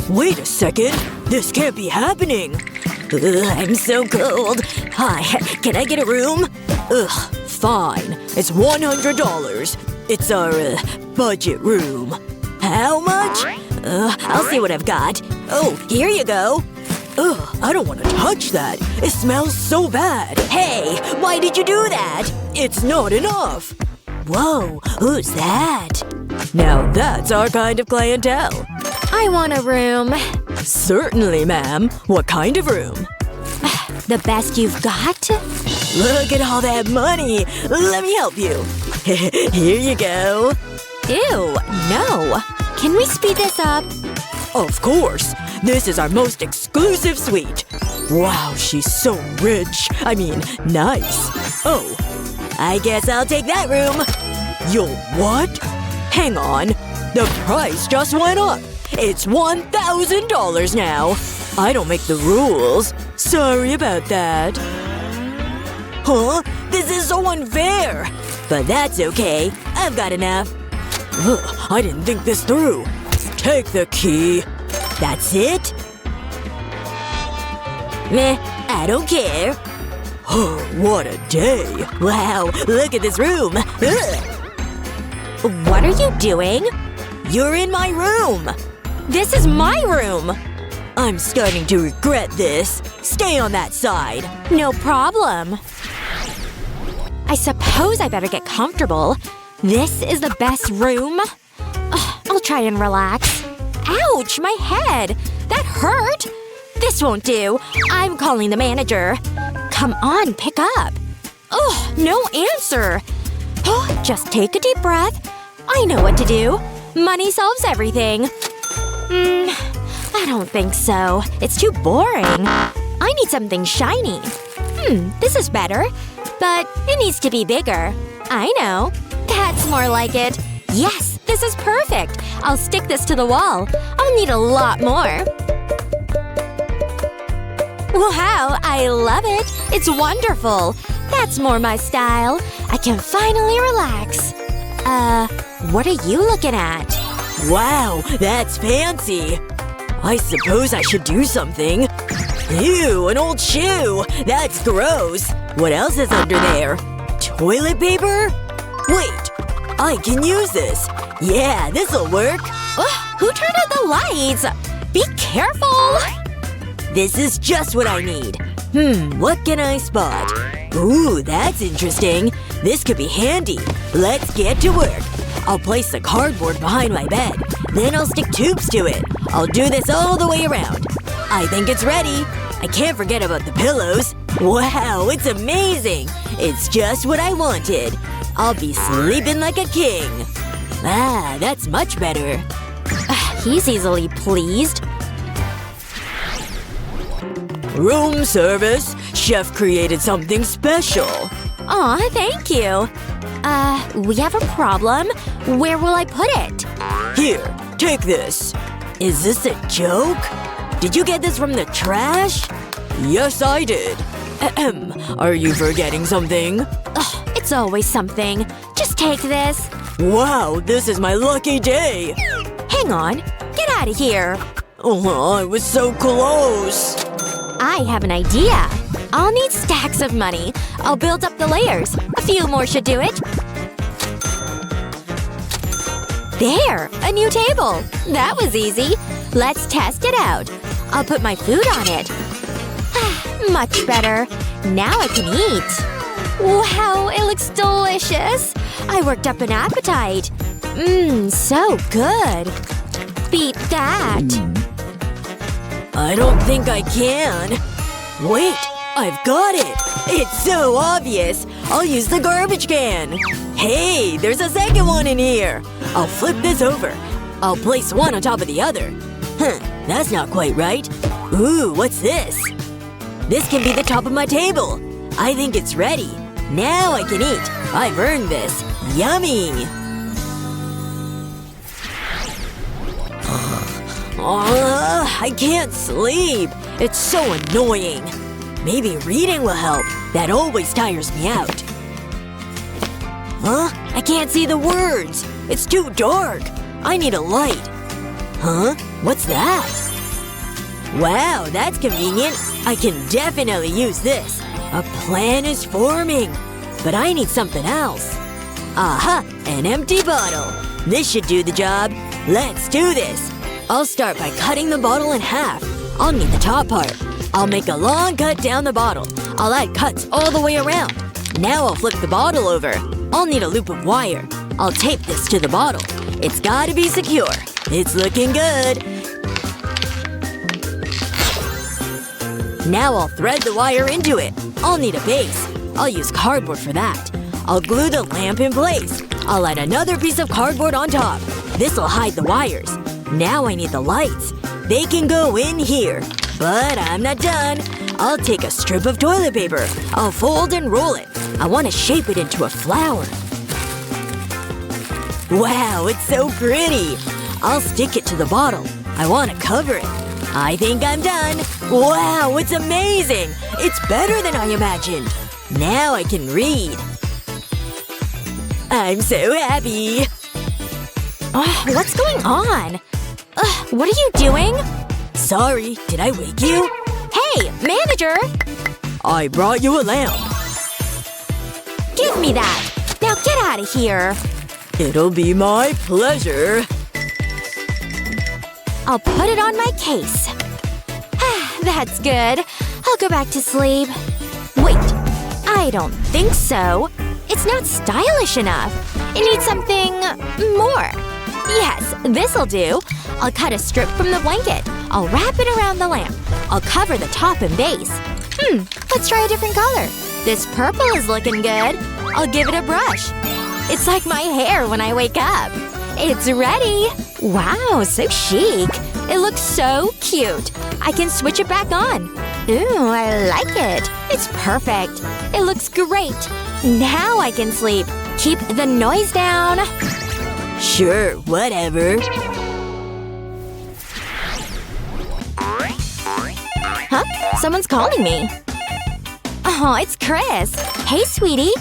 Wait a second. This can't be happening. Ugh, I'm so cold. Hi, can I get a room? Ugh, fine. It's $100. It's our, budget room. How much? I'll see what I've got. Oh, here you go. Ugh, I don't want to touch that. It smells so bad. Hey, why did you do that? It's not enough. Whoa, who's that? Now that's our kind of clientele. I want a room. Certainly, ma'am. What kind of room? The best you've got? Look at all that money. Let me help you. Here you go. Ew, no. Can we speed this up? Of course. This is our most exclusive suite. Wow, she's so rich. I mean, nice. Oh, I guess I'll take that room. You'll what? Hang on. The price just went up. It's $1,000 now. I don't make the rules. Sorry about that. Huh? This is so unfair. But that's okay. I've got enough. Ugh, I didn't think this through. Take the key. That's it? Meh, I don't care. Oh, what a day. Wow, look at this room. Ugh. What are you doing? You're in my room. This is my room. I'm starting to regret this. Stay on that side. No problem. I suppose I better get comfortable. This is the best room. Ugh, I'll try and relax. Ouch, my head! That hurt! This won't do. I'm calling the manager. Come on, pick up. Ugh, no answer. Oh, just take a deep breath. I know what to do. Money solves everything. I don't think so. It's too boring. I need something shiny. This is better. But it needs to be bigger. I know. That's more like it. Yes, this is perfect. I'll stick this to the wall. I'll need a lot more. Wow, I love it. It's wonderful. That's more my style. I can finally relax. What are you looking at? Wow, that's fancy. I suppose I should do something. Ew, an old shoe. That's gross. What else is under there? Toilet paper? Wait, I can use this. Yeah, this'll work. Ugh, who turned out the lights? Be careful! This is just what I need. What can I spot? Ooh, that's interesting. This could be handy. Let's get to work. I'll place the cardboard behind my bed. Then I'll stick tubes to it. I'll do this all the way around. I think it's ready. I can't forget about the pillows. Wow, it's amazing! It's just what I wanted. I'll be sleeping like a king. Ah, that's much better. He's easily pleased. Room service. Chef created something special. Aw, thank you. We have a problem. Where will I put it? Here, take this. Is this a joke? Did you get this from the trash? Yes, I did. Ahem. Are you forgetting something? Ugh, it's always something. Just take this. Wow, this is my lucky day. Hang on. Get out of here. Oh, I was so close. I have an idea. I'll need stacks of money. I'll build up the layers. A few more should do it. There! A new table! That was easy. Let's test it out. I'll put my food on it. Much better. Now I can eat. Wow, it looks delicious. I worked up an appetite. So good. Beat that. I don't think I can. Wait, I've got it! It's so obvious! I'll use the garbage can! Hey, there's a second one in here! I'll flip this over. I'll place one on top of the other. That's not quite right. Ooh, what's this? This can be the top of my table. I think it's ready. Now I can eat. I've earned this. Yummy! I can't sleep. It's so annoying. Maybe reading will help. That always tires me out. Huh? I can't see the words. It's too dark. I need a light. Huh? What's that? Wow, that's convenient. I can definitely use this. A plan is forming. But I need something else. Aha! An empty bottle. This should do the job. Let's do this. I'll start by cutting the bottle in half. I'll need the top part. I'll make a long cut down the bottle. I'll add cuts all the way around. Now I'll flip the bottle over. I'll need a loop of wire. I'll tape this to the bottle. It's gotta be secure. It's looking good. Now I'll thread the wire into it. I'll need a base. I'll use cardboard for that. I'll glue the lamp in place. I'll add another piece of cardboard on top. This'll hide the wires. Now I need the lights. They can go in here. But I'm not done. I'll take a strip of toilet paper. I'll fold and roll it. I want to shape it into a flower. Wow, it's so pretty. I'll stick it to the bottle. I want to cover it. I think I'm done. Wow, it's amazing! It's better than I imagined. Now I can read. I'm so happy. What's going on? What are you doing? Sorry, did I wake you? Hey, manager! I brought you a lamp. Give me that! Now get out of here! It'll be my pleasure. I'll put it on my case. That's good. I'll go back to sleep. Wait. I don't think so. It's not stylish enough. It needs something… more. Yes, this'll do. I'll cut a strip from the blanket. I'll wrap it around the lamp. I'll cover the top and base. Let's try a different color. This purple is looking good. I'll give it a brush. It's like my hair when I wake up. It's ready! Wow, so chic. It looks so cute. I can switch it back on. Ooh, I like it. It's perfect. It looks great. Now I can sleep. Keep the noise down. Sure, whatever. Huh? Someone's calling me. Oh, it's Chris. Hey, sweetie.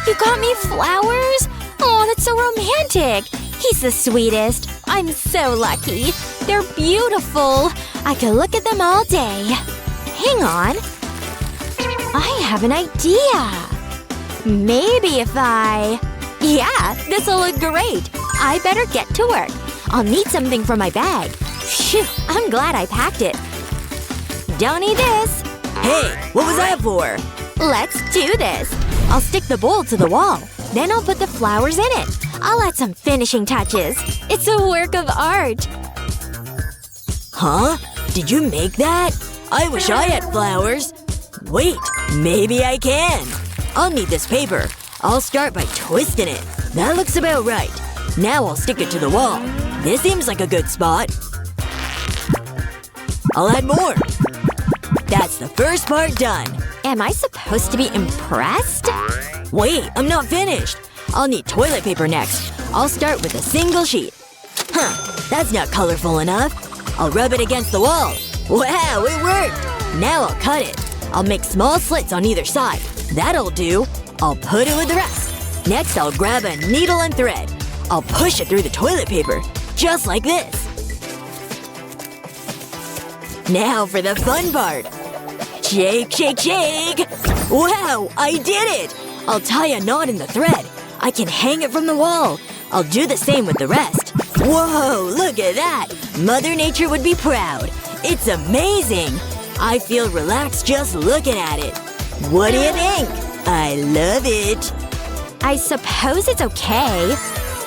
You got me flowers? Oh, that's so romantic. He's the sweetest. I'm so lucky. They're beautiful. I could look at them all day. Hang on. I have an idea. Maybe if I… Yeah, this'll look great. I better get to work. I'll need something for my bag. Phew, I'm glad I packed it. Don't need this. Hey, what was that for? Let's do this. I'll stick the bowl to the wall. Then I'll put the flowers in it. I'll add some finishing touches. It's a work of art. Huh? Did you make that? I wish I had flowers. Wait, maybe I can. I'll need this paper. I'll start by twisting it. That looks about right. Now I'll stick it to the wall. This seems like a good spot. I'll add more. That's the first part done. Am I supposed to be impressed? Wait, I'm not finished. I'll need toilet paper next. I'll start with a single sheet. That's not colorful enough. I'll rub it against the wall. Wow, it worked! Now I'll cut it. I'll make small slits on either side. That'll do. I'll put it with the rest. Next, I'll grab a needle and thread. I'll push it through the toilet paper. Just like this. Now for the fun part. Shake, shake, shake! Wow, I did it! I'll tie a knot in the thread. I can hang it from the wall. I'll do the same with the rest. Whoa, look at that! Mother Nature would be proud. It's amazing! I feel relaxed just looking at it. What do you think? I love it. I suppose it's okay.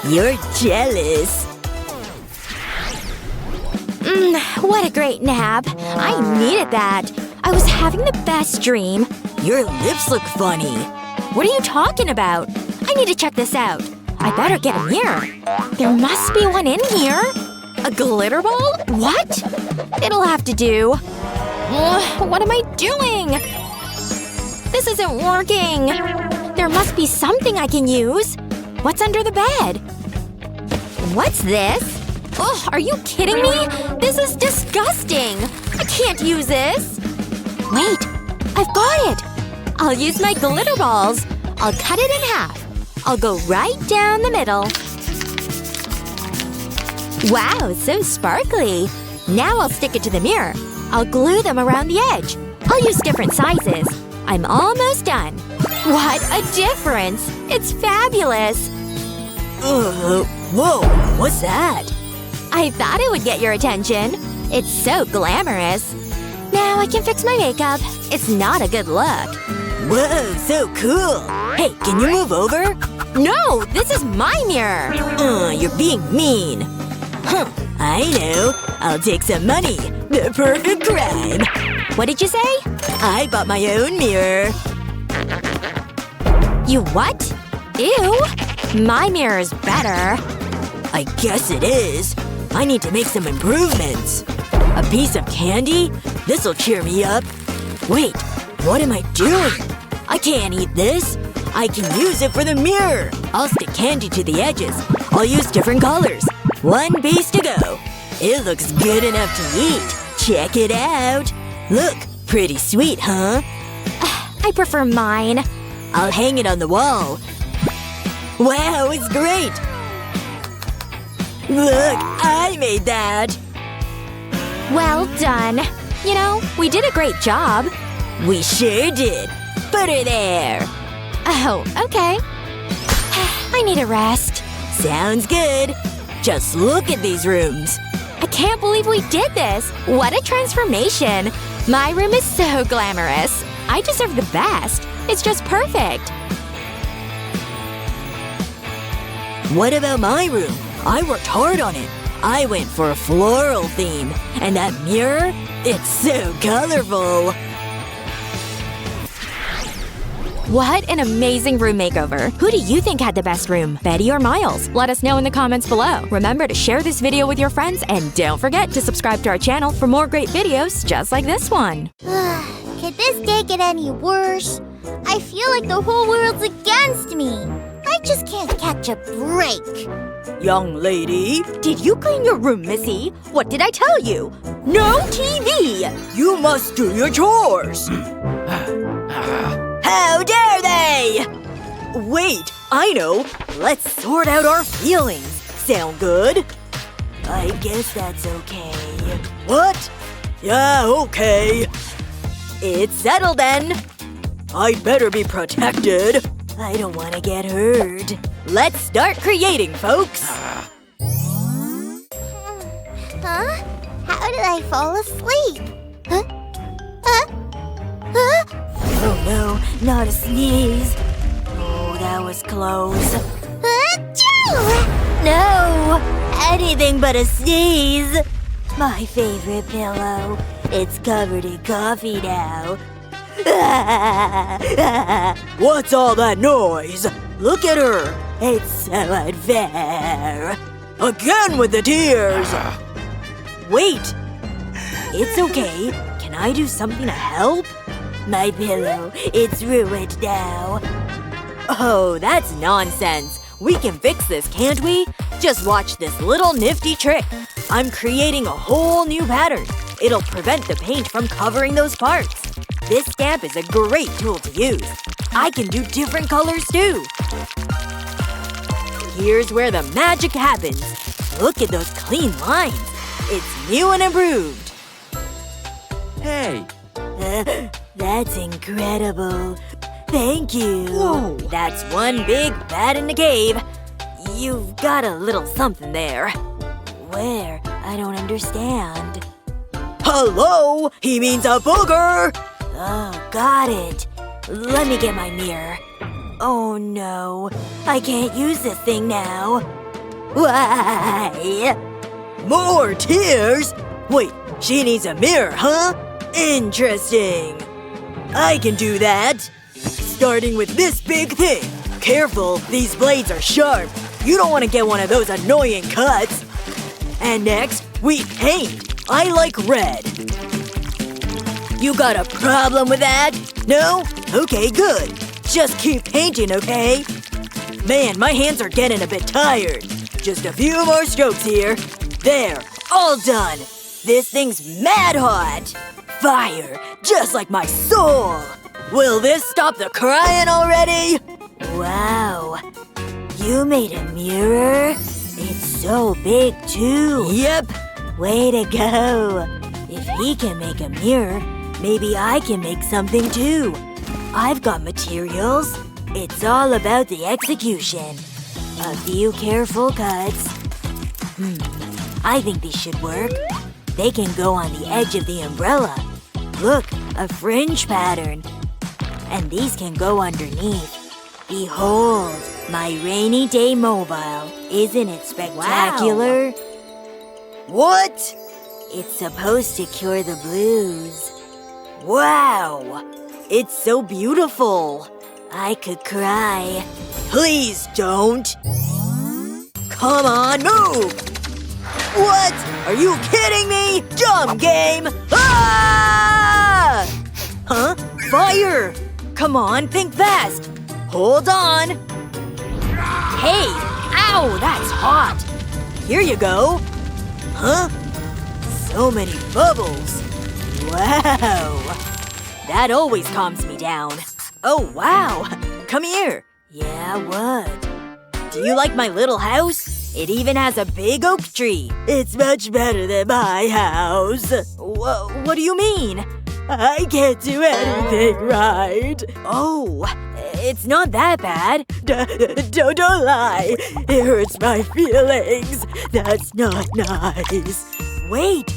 You're jealous. What a great nap. I needed that. I was having the best dream. Your lips look funny. What are you talking about? I need to check this out. I better get a mirror. There must be one in here. A glitter ball? What? It'll have to do. What am I doing? This isn't working. There must be something I can use. What's under the bed? What's this? Oh, are you kidding me? This is disgusting. I can't use this. Wait, I've got it. I'll use my glitter balls. I'll cut it in half. I'll go right down the middle. Wow, so sparkly. Now I'll stick it to the mirror. I'll glue them around the edge. I'll use different sizes. I'm almost done. What a difference! It's fabulous! Whoa, what's that? I thought it would get your attention. It's so glamorous. Now I can fix my makeup. It's not a good look. Whoa, so cool! Hey, can you move over? No! This is my mirror! You're being mean. Huh, I know. I'll take some money. The perfect crime. What did you say? I bought my own mirror. You what? Ew! My mirror's better. I guess it is. I need to make some improvements. A piece of candy? This'll cheer me up. Wait, what am I doing? I can't eat this. I can use it for the mirror. I'll stick candy to the edges. I'll use different colors. One piece to go. It looks good enough to eat. Check it out. Look, pretty sweet, huh? I prefer mine. I'll hang it on the wall. Wow, it's great! Look, I made that! Well done. You know, we did a great job. We sure did. Put her there. Oh, okay. I need a rest. Sounds good. Just look at these rooms. I can't believe we did this! What a transformation! My room is so glamorous. I deserve the best. It's just perfect. What about my room? I worked hard on it. I went for a floral theme. And that mirror? It's so colorful. What an amazing room makeover. Who do you think had the best room? Betty or Miles? Let us know in the comments below. Remember to share this video with your friends and don't forget to subscribe to our channel for more great videos just like this one. Could this day get any worse? I feel like the whole world's against me. I just can't catch a break. Young lady, did you clean your room, Missy? What did I tell you? No TV! You must do your chores! How dare they! Wait, I know. Let's sort out our feelings. Sound good? I guess that's okay. What? Yeah, okay. It's settled then. I'd better be protected. I don't want to get hurt. Let's start creating, folks. Huh? How did I fall asleep? Huh? Oh no, not a sneeze. Oh, that was close. Achoo! No! Anything but a sneeze! My favorite pillow. It's covered in coffee now. What's all that noise? Look at her! It's so unfair. Again with the tears! Wait! It's okay. Can I do something to help? My pillow, it's ruined now. Oh, that's nonsense. We can fix this, can't we? Just watch this little nifty trick. I'm creating a whole new pattern. It'll prevent the paint from covering those parts. This stamp is a great tool to use. I can do different colors too. Here's where the magic happens. Look at those clean lines. It's new and improved. Hey! That's incredible. Thank you. Whoa. That's one big bat in the cave. You've got a little something there. Where? I don't understand. Hello? He means a booger! Oh, got it. Let me get my mirror. Oh no. I can't use this thing now. Why? More tears? Wait, she needs a mirror, huh? Interesting. I can do that. Starting with this big thing. Careful, these blades are sharp. You don't want to get one of those annoying cuts. And next, we paint. I like red. You got a problem with that? No? Okay, good. Just keep painting, okay? Man, my hands are getting a bit tired. Just a few more strokes here. There, all done. This thing's mad hot. Fire, just like my soul. Will this stop the crying already? Wow. You made a mirror? It's so big, too. Yep. Way to go. If he can make a mirror, maybe I can make something too. I've got materials. It's all about the execution. A few careful cuts. I think these should work. They can go on the edge of the umbrella. Look, a fringe pattern. And these can go underneath. Behold, my rainy day mobile. Isn't it spectacular? Wow. What? It's supposed to cure the blues. Wow! It's so beautiful. I could cry. Please don't. Come on, move! What? Are you kidding me? Jump game! Ah! Huh? Fire! Come on, think fast. Hold on. Hey! Ow, that's hot. Here you go. Huh? So many bubbles. Wow. That always calms me down. Oh, wow. Come here. Yeah, what? Do you like my little house? It even has a big oak tree. It's much better than my house. What do you mean? I can't do anything right. Oh, it's not that bad. Don't lie. It hurts my feelings. That's not nice. Wait.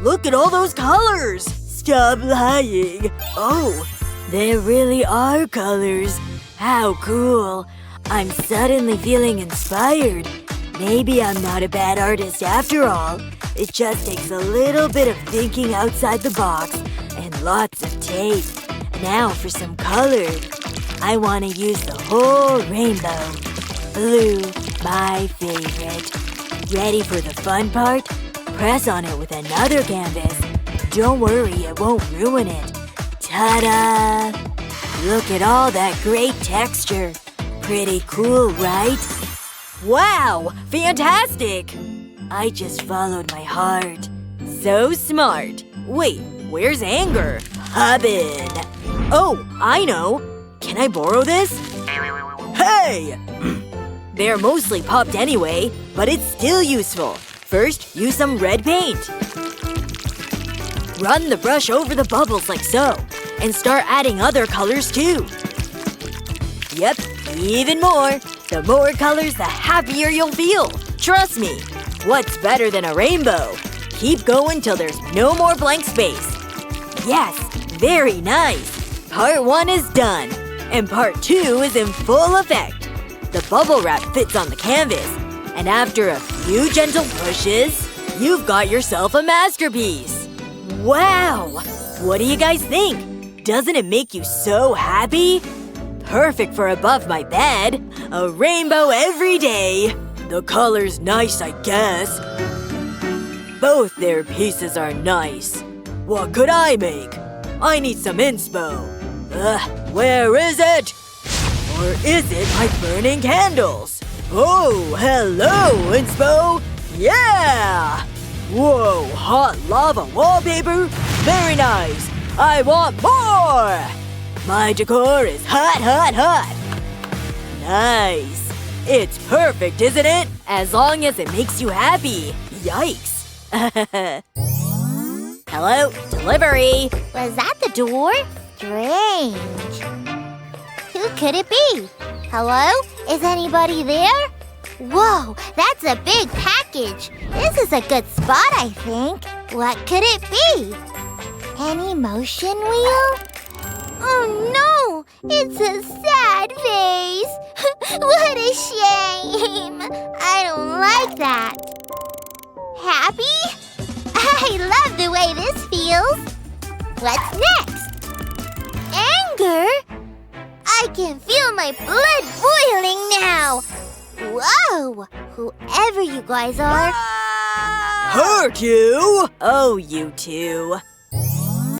Look at all those colors. Stop lying. Oh, there really are colors. How cool. I'm suddenly feeling inspired. Maybe I'm not a bad artist after all. It just takes a little bit of thinking outside the box and lots of tape. Now for some color. I want to use the whole rainbow. Blue, my favorite. Ready for the fun part? Press on it with another canvas. Don't worry, it won't ruin it. Ta-da! Look at all that great texture. Pretty cool, right? Wow! Fantastic! I just followed my heart. So smart. Wait, where's anger? Hubbin! Oh, I know. Can I borrow this? Hey! They're mostly popped anyway, but it's still useful. First, use some red paint. Run the brush over the bubbles like so. And start adding other colors too. Yep, even more. The more colors, the happier you'll feel. Trust me. What's better than a rainbow? Keep going till there's no more blank space. Yes, very nice. Part 1 is done. And part 2 is in full effect. The bubble wrap fits on the canvas. And after a few gentle pushes, you've got yourself a masterpiece. Wow! What do you guys think? Doesn't it make you so happy? Perfect for above my bed. A rainbow every day. The color's nice, I guess. Both their pieces are nice. What could I make? I need some inspo. Where is it? Or is it my burning candles? Oh, hello, inspo! Yeah! Whoa, hot lava wallpaper? Very nice! I want more! My decor is hot, hot, hot! Nice! It's perfect, isn't it? As long as it makes you happy. Yikes. Hello? Delivery! Was that the door? Strange. Who could it be? Hello? Is anybody there? Whoa, that's a big package. This is a good spot, I think. What could it be? Any motion wheel? Oh no! It's a sad face! What a shame! I don't like that. Happy? I love the way this feels. What's next? Anger? I can feel my blood boiling now. Whoa! Whoever you guys are… Hurt you? Oh, you two.